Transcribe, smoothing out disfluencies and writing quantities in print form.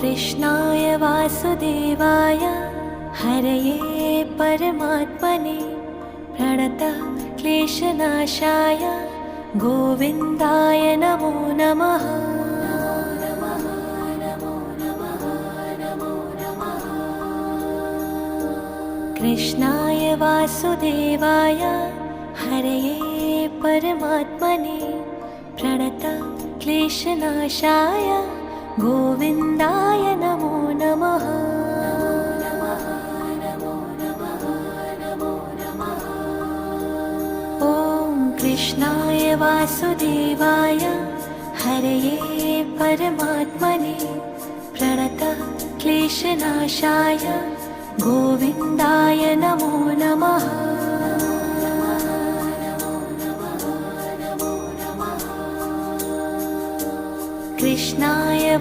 कृष्णाय वासुदेवाय हरये परमात्मने प्रणतः क्लेशनाशाय गोविन्दाय नमो नमः। कृष्णाय वासुदेवाय हरये परमात्मने प्रणतः क्लेशनाशाय गोविन्दाय नमो नमः। ॐ कृष्णाय वासुदेवाय हरये परमात्मने प्रणतः क्लेशनाशाय गोविन्दाय नमो नमः। कृष्णाय